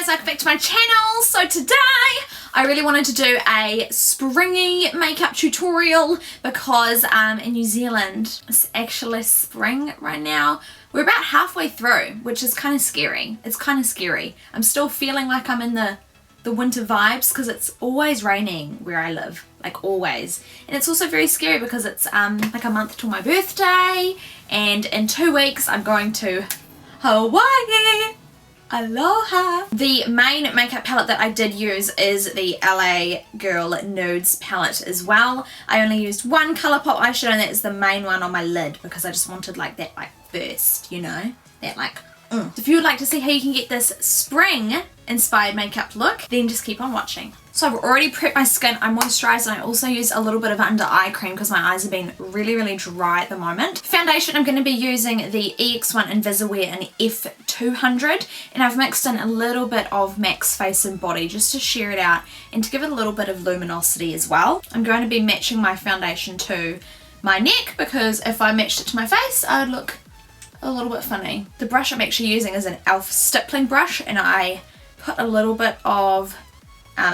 welcome back to my channel. So today I really wanted to do a springy makeup tutorial because in New Zealand it's actually spring right now. We're about halfway through, which is kind of scary. It's kind of scary. I'm still feeling like I'm in the winter vibes because it's always raining where I live, like always. And it's also very scary because it's like a month till my birthday, and in 2 weeks I'm going to Hawaii. Aloha! The main makeup palette that I did use is the LA Girl Nudes palette as well. I only used one Colourpop eyeshadow, and that is the main one on my lid because I just wanted like that like burst, you know? That like If you would like to see how you can get this spring inspired makeup look, then just keep on watching. So I've already prepped my skin. I moisturised, and I also used a little bit of under eye cream because my eyes have been really dry at the moment. Foundation, I'm going to be using the EX1 Invisiwear in F200, and I've mixed in a little bit of MAC's Face and Body just to sheer it out and to give it a little bit of luminosity as well. I'm going to be matching my foundation to my neck because if I matched it to my face, I would look a little bit funny. The brush I'm actually using is an e.l.f. stippling brush, and I put a little bit of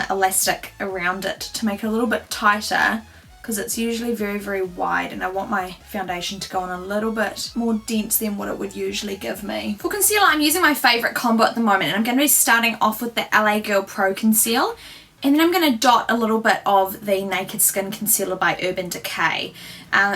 elastic around it to make it a little bit tighter because it's usually very wide, and I want my foundation to go on a little bit more dense than what it would usually give me. For concealer, I'm using my favourite combo at the moment, and I'm going to be starting off with the LA Girl Pro Conceal, and then I'm going to dot a little bit of the Naked Skin Concealer by Urban Decay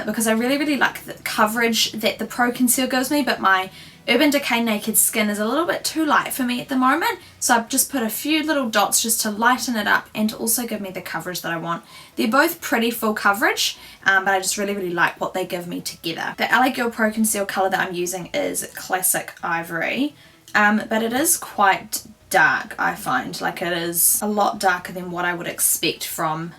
because I really like the coverage that the Pro Conceal gives me, but my Urban Decay Naked Skin is a little bit too light for me at the moment, so I've just put a few little dots just to lighten it up and to also give me the coverage that I want. They're both pretty full coverage, but I just really like what they give me together. The LA Girl Pro Conceal colour that I'm using is Classic Ivory, but it is quite dark, I find. Like, it is a lot darker than what I would expect from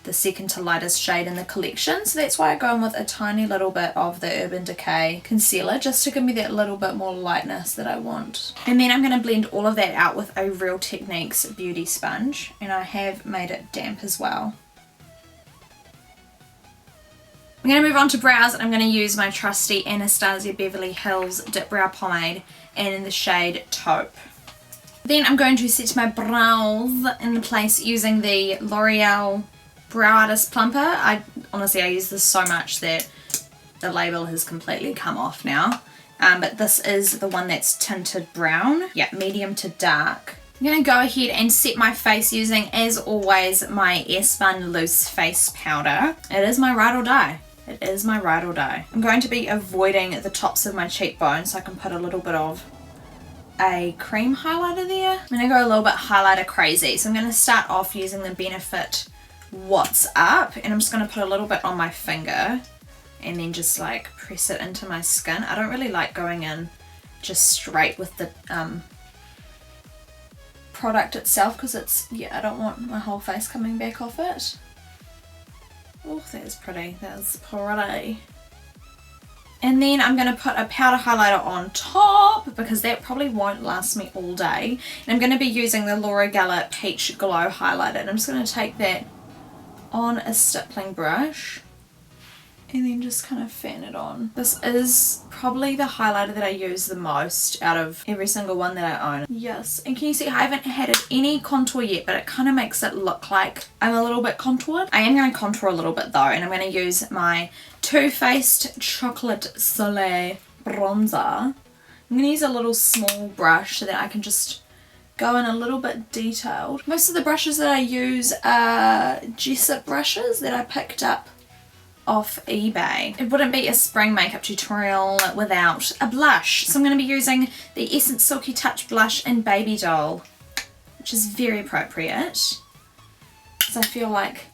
the second to lightest shade in the collection, so that's why I go in with a tiny little bit of the Urban Decay concealer just to give me that little bit more lightness that I want. And then I'm going to blend all of that out with a Real Techniques beauty sponge, and I have made it damp as well. I'm going to move on to brows, and I'm going to use my trusty Anastasia Beverly Hills Dip Brow Pomade and in the shade Taupe. Then I'm going to set my brows in place using the Loreal Brow Artist Plumper. Honestly, I use this so much that the label has completely come off now. But this is the one that's tinted brown. Yeah, medium to dark. I'm going to go ahead and set my face using, as always, my Spun Loose Face Powder. It is my ride or die. It is my ride or die. I'm going to be avoiding the tops of my cheekbones so I can put a little bit of a cream highlighter there. I'm going to go a little bit highlighter crazy. So I'm going to start off using the Benefit What's Up, and I'm just going to put a little bit on my finger and then just like press it into my skin. I don't really like going in just straight with the product itself because it's, yeah, I don't want my whole face coming back off it. Oh, that is pretty. That is pretty. And then I'm going to put a powder highlighter on top because that probably won't last me all day. And I'm going to be using the Loreal Peach Glow highlighter, and I'm just going to take that on a stippling brush and then just kind of fan it on. This is probably the highlighter that I use the most out of every single one that I own. Yes, and can you see I haven't added any contour yet, but it kind of makes it look like I'm a little bit contoured. I am going to contour a little bit though, and I'm going to use my Too Faced Chocolate Soleil bronzer. I'm going to use a little small brush so that I can just go in a little bit detailed. Most of the brushes that I use are Jessup brushes that I picked up off eBay. It wouldn't be a spring makeup tutorial without a blush. So I'm going to be using the Essence Silky Touch Blush in Baby Doll, which is very appropriate because I feel like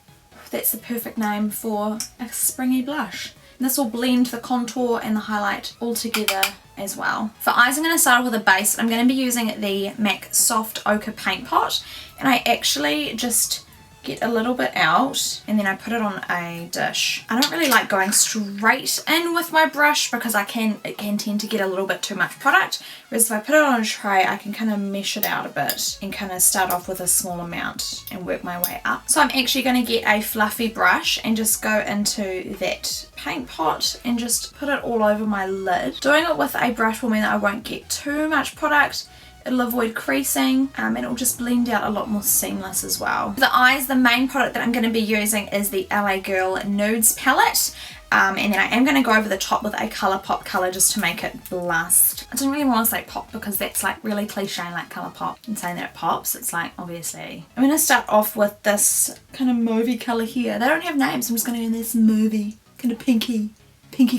that's the perfect name for a springy blush. And this will blend the contour and the highlight all together as well. For eyes, I'm going to start with a base. I'm going to be using the MAC Soft Ochre Paint Pot, and I actually just get a little bit out and then I put it on a dish. I don't really like going straight in with my brush because it can tend to get a little bit too much product, whereas if I put it on a tray I can kind of mesh it out a bit and kind of start off with a small amount and work my way up. So I'm actually going to get a fluffy brush and just go into that paint pot and just put it all over my lid. Doing it with a brush will mean that I won't get too much product, It'll avoid creasing and it'll just blend out a lot more seamless as well. For the eyes, the main product that I'm going to be using is the LA Girl Nudes palette. And then I am going to go over the top with a Colourpop colour just to make it blast. I don't really want to say pop because that's like really cliche like Colourpop. And saying that it pops, it's like obviously. I'm going to start off with this kind of mauvey colour here. They don't have names, I'm just going to do this mauvey, kind of pinky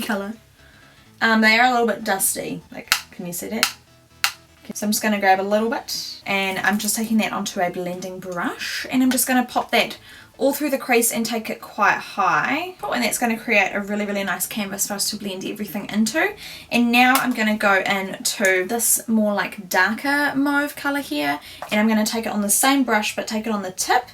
colour. They are a little bit dusty, like can you see that? So I'm just going to grab a little bit and I'm just taking that onto a blending brush and I'm just going to pop that all through the crease and take it quite high. And that's going to create a really nice canvas for us to blend everything into. And now I'm going to go into this more like darker mauve colour here and I'm going to take it on the same brush but take it on the tip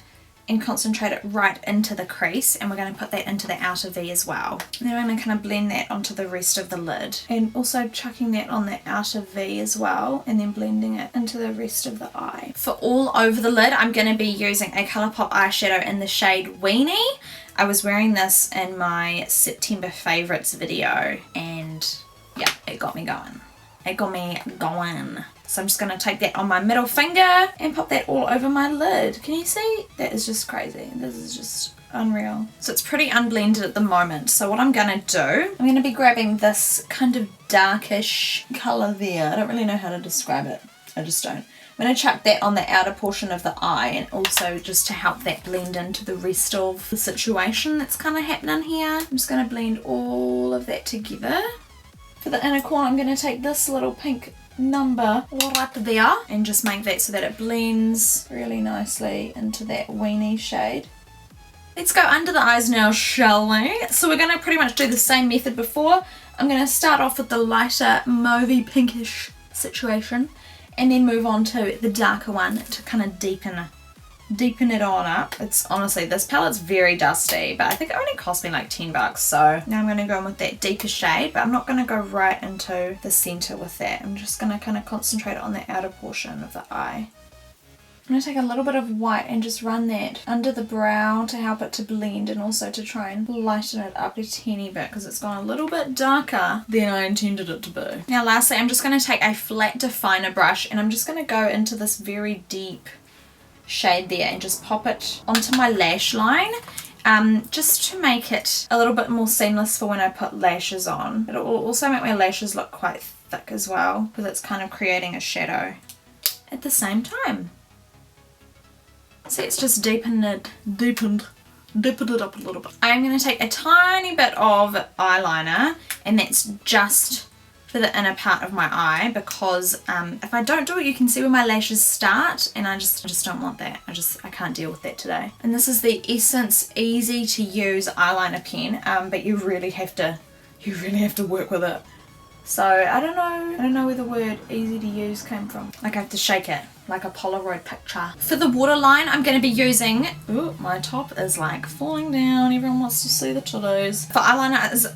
and concentrate it right into the crease, and we're going to put that into the outer V as well. And then I'm going to kind of blend that onto the rest of the lid and also chucking that on the outer V as well and then blending it into the rest of the eye. For all over the lid I'm going to be using a Colourpop eyeshadow in the shade Weenie. I was wearing this in my September favourites video and yeah, it got me going. It got me going. So I'm just going to take that on my middle finger and pop that all over my lid. Can you see? That is just crazy. This is just unreal. So it's pretty unblended at the moment. So what I'm going to do, I'm going to be grabbing this kind of darkish colour there. I don't really know how to describe it. I just don't. I'm going to chuck that on the outer portion of the eye and also just to help that blend into the rest of the situation that's kind of happening here. I'm just going to blend all of that together. For the inner corner I'm going to take this little pink number right there and just make that so that it blends really nicely into that Weenie shade. Let's go under the eyes now, shall we? So we're going to pretty much do the same method before. I'm going to start off with the lighter mauvey pinkish situation and then move on to the darker one to kind of deepen it on up. It's honestly, this palette's very dusty, but I think it only cost me like $10, so now I'm going to go in with that deeper shade, but I'm not going to go right into the center with that. I'm just going to kind of concentrate on the outer portion of the eye. I'm going to take a little bit of white and just run that under the brow to help it to blend and also to try and lighten it up a teeny bit because it's gone a little bit darker than I intended it to be. Now lastly, I'm just going to take a flat definer brush and I'm just going to go into this very deep shade there and just pop it onto my lash line just to make it a little bit more seamless for when I put lashes on. It will also make my lashes look quite thick as well because it's kind of creating a shadow at the same time. See, it's just deepened it up a little bit. I'm going to take a tiny bit of eyeliner and that's just for the inner part of my eye because if I don't do it you can see where my lashes start and I just don't want that. I can't deal with that today. And this is the Essence easy to use eyeliner pen but you really have to work with it. So I don't know where the word easy to use came from. Like I have to shake it like a Polaroid picture. For the waterline I'm going to be using, ooh, my top is like falling down, everyone wants to see the titties. For eyeliners,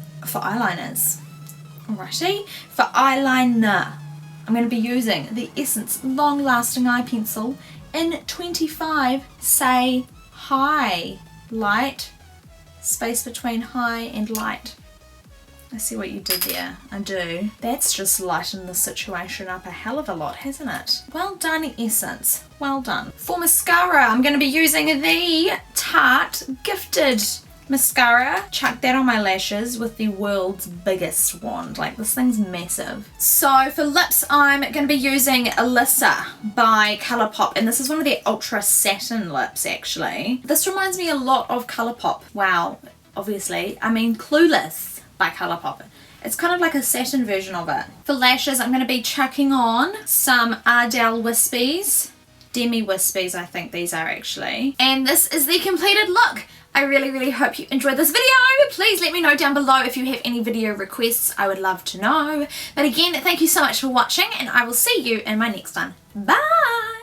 alrighty, for eyeliner I'm going to be using the Essence Long Lasting Eye Pencil in 25 Say High. Light, space between high and light. I see what you did there. I do. That's just lightened the situation up a hell of a lot, hasn't it? Well done, Essence. Well done. For mascara, I'm going to be using the Tarte Gifted mascara. Chuck that on my lashes with the world's biggest wand. Like, this thing's massive. So for lips, I'm going to be using Alyssa by Colourpop, and this is one of the Ultra Satin lips, actually. This reminds me a lot of Colourpop. Wow, obviously. I mean, Clueless by Colourpop. It's kind of like a satin version of it. For lashes, I'm going to be chucking on some Ardell Whispies. Demi Whispies, I think these are actually. And this is the completed look. I really hope you enjoyed this video. Please let me know down below if you have any video requests. I would love to know. But again, thank you so much for watching and I will see you in my next one. Bye!